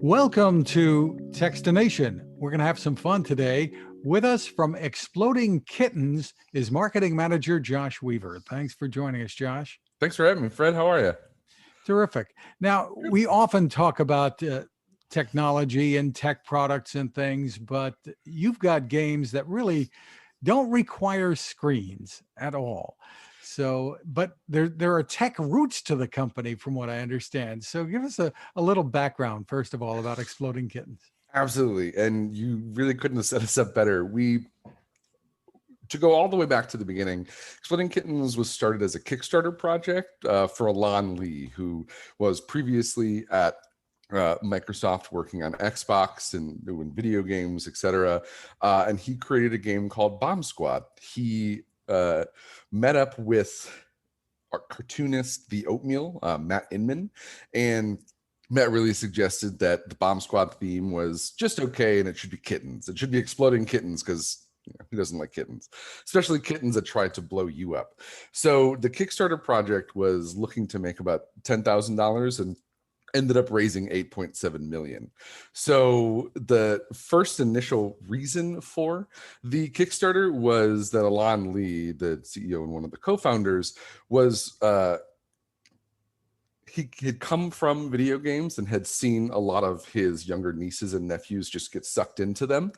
Welcome to Techstination. We're going to have some fun today. With us from Exploding Kittens is marketing manager Josh Weaver. Thanks for joining us, Josh. Thanks for having me, Fred. How are you? Terrific. Now, we often talk about technology and tech products and things, but you've got games that really don't require screens at all. So, but there are tech roots to the company, from what I understand. So, give us a little background, first of all, about Exploding Kittens. Absolutely. And you really couldn't have set us up better. To go all the way back to the beginning, Exploding Kittens was started as a Kickstarter project for Alon Lee, who was previously at Microsoft working on Xbox and doing video games, etc. And he created a game called Bomb Squad. He met up with our cartoonist, The Oatmeal, Matt Inman, and Matt really suggested that the Bomb Squad theme was just okay and it should be kittens. It should be exploding kittens because who doesn't like kittens, especially kittens that try to blow you up. So the Kickstarter project was looking to make about $10,000 and ended up raising 8.7 million. So the first initial reason for the Kickstarter was that Alon Lee, the CEO and one of the co-founders, was he had come from video games and had seen a lot of his younger nieces and nephews just get sucked into them,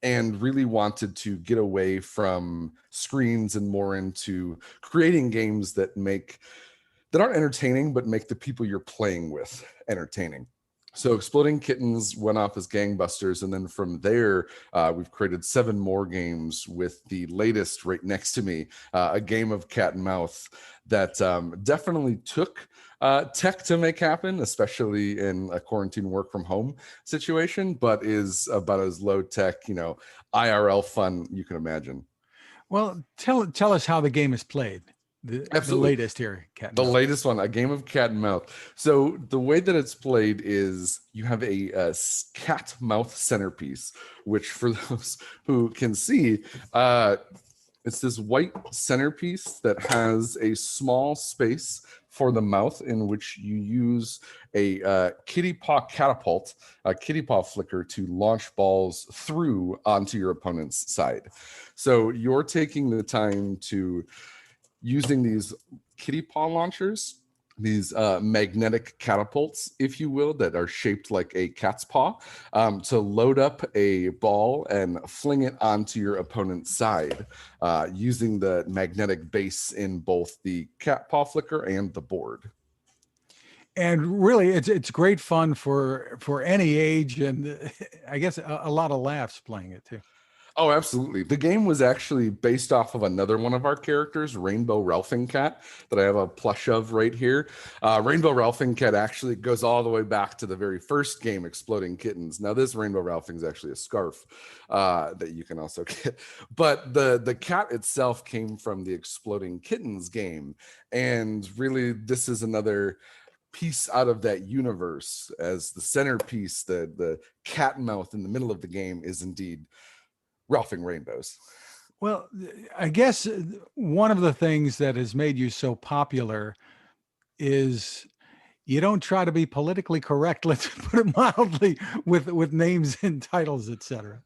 and really wanted to get away from screens and more into creating games that aren't entertaining, but make the people you're playing with entertaining. So Exploding Kittens went off as gangbusters, and then from there, we've created 7 more games, with the latest right next to me, a game of cat and mouse that definitely took tech to make happen, especially in a quarantine work from home situation, but is about as low tech, IRL fun you can imagine. Well, tell us how the game is played. The latest here, cat and mouse. Latest one, a game of cat and mouse. So the way that it's played is you have a cat mouth centerpiece, which for those who can see, it's this white centerpiece that has a small space for the mouth in which you use a kitty paw catapult, a kitty paw flicker, to launch balls through onto your opponent's side. So you're taking the time to using these kitty paw launchers, these magnetic catapults, if you will, that are shaped like a cat's paw, to load up a ball and fling it onto your opponent's side, using the magnetic base in both the cat paw flicker and the board. And really, it's great fun for any age, and I guess a lot of laughs playing it too. Oh, absolutely. The game was actually based off of another one of our characters, Rainbow Ralphing Cat, that I have a plush of right here. Rainbow Ralphing Cat actually goes all the way back to the very first game, Exploding Kittens. Now, this Rainbow Ralphing is actually a scarf that you can also get. But the cat itself came from the Exploding Kittens game. And really, this is another piece out of that universe, as the centerpiece, the cat mouth in the middle of the game is indeed Ralphing rainbows. Well, I guess one of the things that has made you so popular is you don't try to be politically correct, let's put it mildly, with names and titles, etc.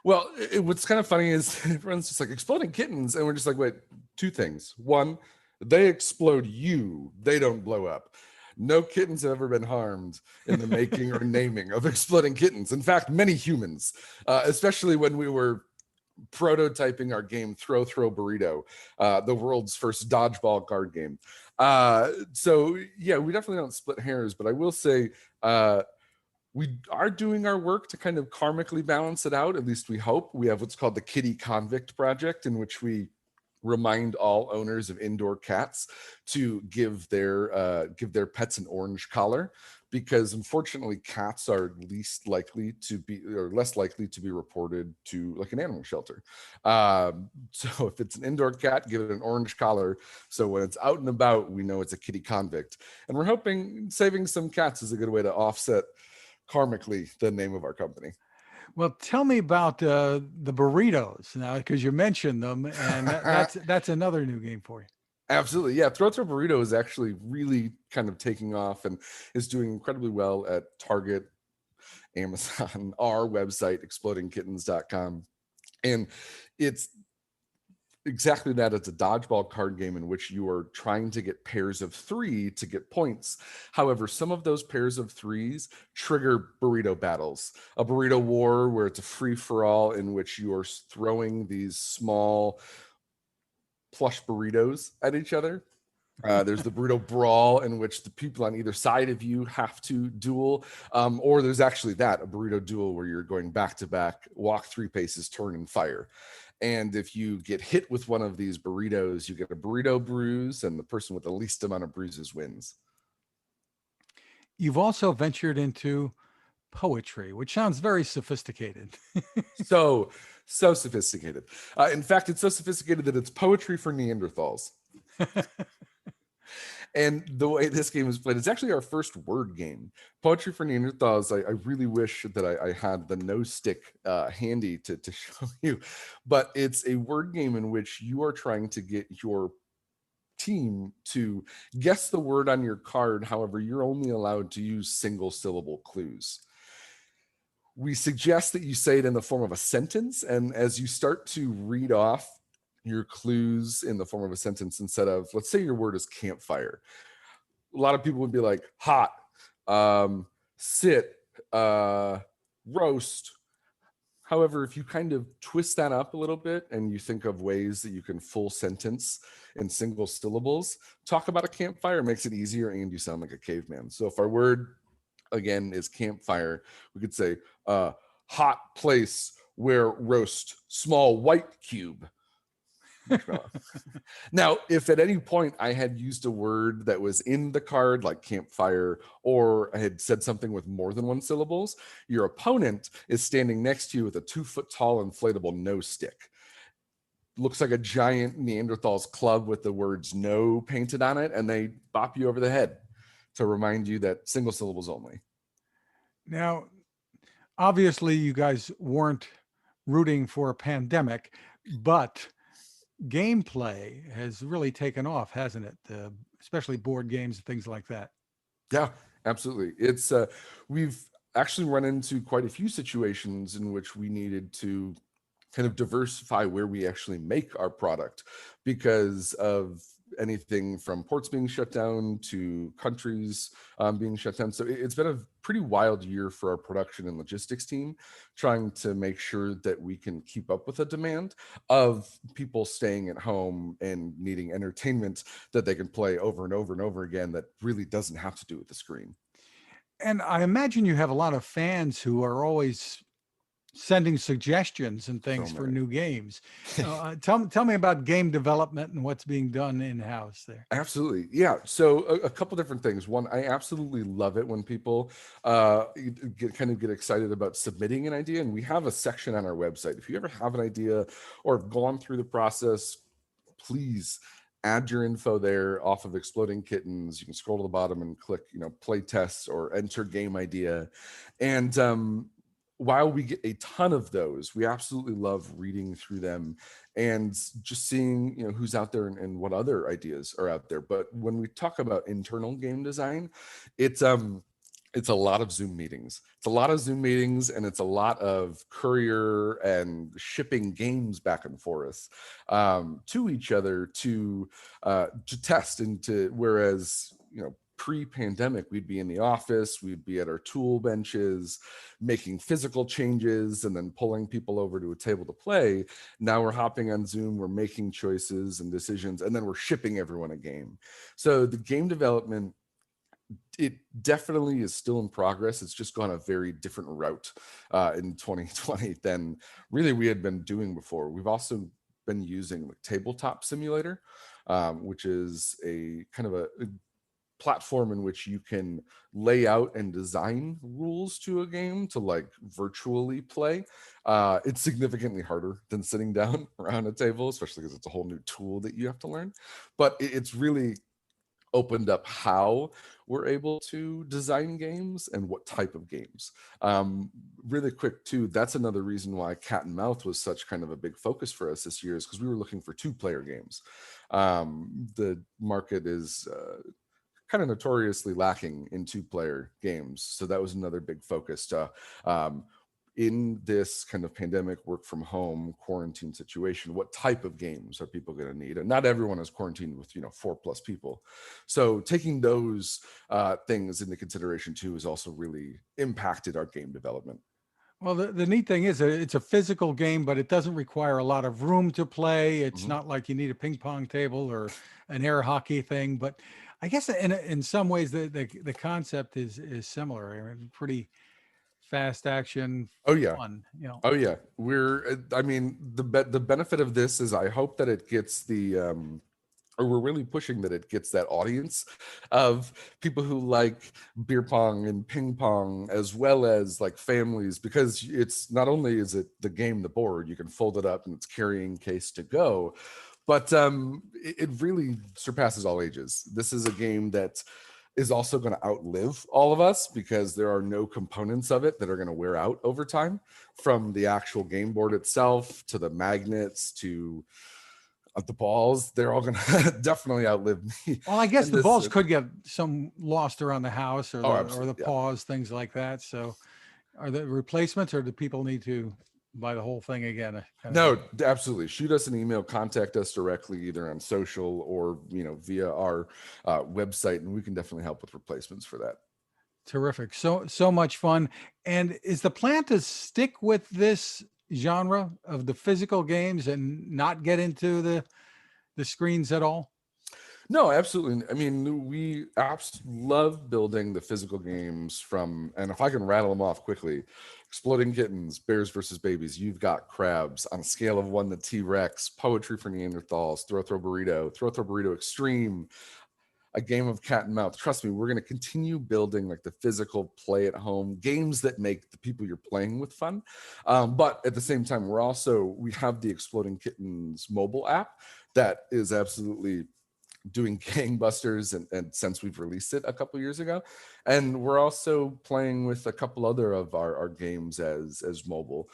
Well, what's kind of funny is everyone's just like Exploding Kittens, and we're just like, wait, 2 things. 1, they explode you, they don't blow up. No kittens have ever been harmed in the making or naming of Exploding Kittens. In fact, many humans, especially when we were prototyping our game Throw Burrito, the world's first dodgeball card game. So yeah, we definitely don't split hairs, but I will say we are doing our work to kind of karmically balance it out. At least we hope. We have what's called the Kitty Convict Project, in which we remind all owners of indoor cats to give their pets an orange collar, because unfortunately cats are less likely to be reported to like an animal shelter. So if it's an indoor cat, give it an orange collar, so when it's out and about, we know it's a kitty convict. And we're hoping saving some cats is a good way to offset karmically the name of our company. Well, tell me about the burritos now, because you mentioned them, and that's another new game for you. Absolutely. Yeah. Throw Burrito is actually really kind of taking off and is doing incredibly well at Target Amazon, our website, explodingkittens.com. And it's exactly that. It's a dodgeball card game in which you are trying to get pairs of 3 to get points. However, some of those pairs of 3s trigger burrito battles, a burrito war where it's a free-for-all in which you are throwing these small plush burritos at each other. There's the burrito brawl in which the people on either side of you have to duel, or there's actually a burrito duel where you're going back to back, walk 3 paces, turn and fire. And if you get hit with one of these burritos, you get a burrito bruise, and the person with the least amount of bruises wins. You've also ventured into poetry, which sounds very sophisticated. So sophisticated. In fact, it's so sophisticated that it's poetry for Neanderthals. And the way this game is played, it's actually our first word game. Poetry for Neanderthals, I really wish that I had the no stick handy to show you, but it's a word game in which you are trying to get your team to guess the word on your card. However, you're only allowed to use single syllable clues. We suggest that you say it in the form of a sentence, and as you start to read off your clues in the form of a sentence, instead of, let's say your word is campfire, a lot of people would be like hot, sit, roast. However, if you kind of twist that up a little bit and you think of ways that you can full sentence in single syllables, talk about a campfire makes it easier and you sound like a caveman. So if our word again is campfire, we could say hot place where roast small white cube. Now, if at any point I had used a word that was in the card, like campfire, or I had said something with more than 1 syllables, your opponent is standing next to you with a 2-foot-tall inflatable no stick. Looks like a giant Neanderthal's club with the words no painted on it, and they bop you over the head to remind you that single syllables only. Now, obviously, you guys weren't rooting for a pandemic, but gameplay has really taken off, hasn't it? Especially board games and things like that. Yeah, absolutely. It's we've actually run into quite a few situations in which we needed to kind of diversify where we actually make our product because of anything from ports being shut down to countries being shut down. So it's been a pretty wild year for our production and logistics team, trying to make sure that we can keep up with the demand of people staying at home and needing entertainment that they can play over and over and over again that really doesn't have to do with the screen. And I imagine you have a lot of fans who are always sending suggestions and So things for many. new games. Tell me about game development and what's being done in-house there. Absolutely. Yeah. So a couple different things. One, I absolutely love it when people get excited about submitting an idea. And we have a section on our website. If you ever have an idea or have gone through the process, please add your info there off of Exploding Kittens. You can scroll to the bottom and click, play tests or enter game idea. And while we get a ton of those, we absolutely love reading through them and just seeing who's out there and what other ideas are out there. But when we talk about internal game design, it's a lot of Zoom meetings. It's a lot of Zoom meetings, and it's a lot of courier and shipping games back and forth to each other to test and to. Whereas pre-pandemic, we'd be in the office, we'd be at our tool benches, making physical changes, and then pulling people over to a table to play. Now we're hopping on Zoom, we're making choices and decisions, and then we're shipping everyone a game. So the game development, it definitely is still in progress. It's just gone a very different route in 2020 than really we had been doing before. We've also been using the Tabletop Simulator, which is a kind of a platform in which you can lay out and design rules to a game to virtually play. It's significantly harder than sitting down around a table, especially because it's a whole new tool that you have to learn. But it's really opened up how we're able to design games and what type of games. Really quick too, that's another reason why Cat and Mouth was such kind of a big focus for us this year, is because we were looking for 2-player games. The market is kind of notoriously lacking in 2-player games. So that was another big focus to in this kind of pandemic, work from home, quarantine situation, what type of games are people going to need? And not everyone is quarantined with 4+ people. So taking those things into consideration too has also really impacted our game development. Well, the neat thing is it's a physical game, but it doesn't require a lot of room to play. It's not like you need a ping pong table or an air hockey thing. But I guess in some ways the concept is similar. I mean, pretty fast action, Oh yeah. fun. Oh yeah. I mean, the benefit of this is I hope that it gets or we're really pushing that it gets that audience of people who like beer pong and ping pong, as well as like families, because it's not only is it the game, the board, you can fold it up and it's carrying case to go, but it really surpasses all ages. This is a game that is also going to outlive all of us because there are no components of it that are going to wear out over time, from the actual game board itself to the magnets to the balls. They're all going to definitely outlive me. Well, I guess the balls could get some lost around the house, or the paws, things like that. So are the replacements, or do people need to buy the whole thing again? No, absolutely. Shoot us an email, contact us directly, either on social or via our website, and we can definitely help with replacements for that. Terrific. So much fun. And is the plan to stick with this genre of the physical games and not get into the screens at all? No, absolutely. I mean, we love building the physical games and if I can rattle them off quickly: Exploding Kittens, Bears versus Babies, You've Got Crabs, On a Scale of 1 to T-Rex, Poetry for Neanderthals, Throw Burrito Extreme, A Game of Cat and Mouse. Trust me, we're going to continue building like the physical play at home games that make the people you're playing with fun. But at the same time, we have the Exploding Kittens mobile app that is absolutely doing gangbusters and since we've released it a couple years ago. And we're also playing with a couple other of our games as mobile.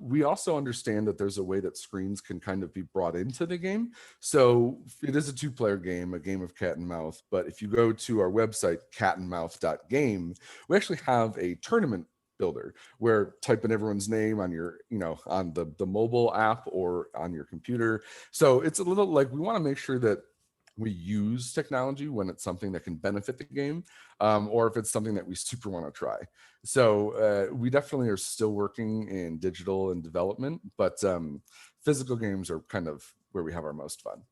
We also understand that there's a way that screens can kind of be brought into the game. So it is a 2-player game, a game of cat and mouse. But if you go to our website, catandmouth.game, we actually have a tournament builder where type in everyone's name on your on the mobile app or on your computer. So it's a little like, we want to make sure that we use technology when it's something that can benefit the game, or if it's something that we super want to try. So we definitely are still working in digital and development, but physical games are kind of where we have our most fun.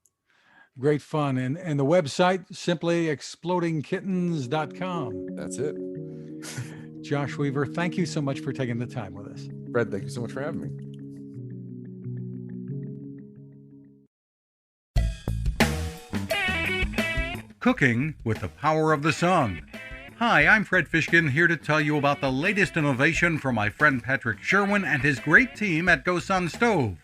Great fun. And the website, simply explodingkittens.com. That's it. Josh Weaver, thank you so much for taking the time with us. Fred, thank you so much for having me. Cooking with the Power of the Sun. Hi, I'm Fred Fishkin, here to tell you about the latest innovation from my friend Patrick Sherwin and his great team at GoSun Stove.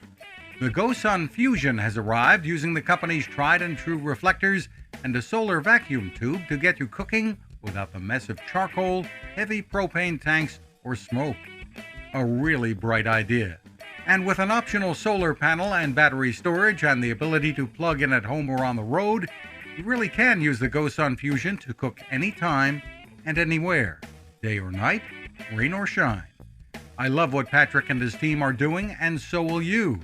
The GoSun Fusion has arrived using the company's tried and true reflectors and a solar vacuum tube to get you cooking without the mess of charcoal, heavy propane tanks, or smoke. A really bright idea. And with an optional solar panel and battery storage and the ability to plug in at home or on the road, you really can use the GoSun Fusion to cook anytime and anywhere, day or night, rain or shine. I love what Patrick and his team are doing, and so will you.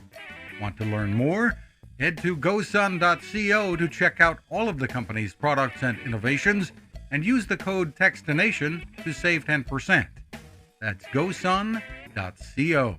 Want to learn more? Head to gosun.co to check out all of the company's products and innovations, and use the code Techstination to save 10%. That's gosun.co.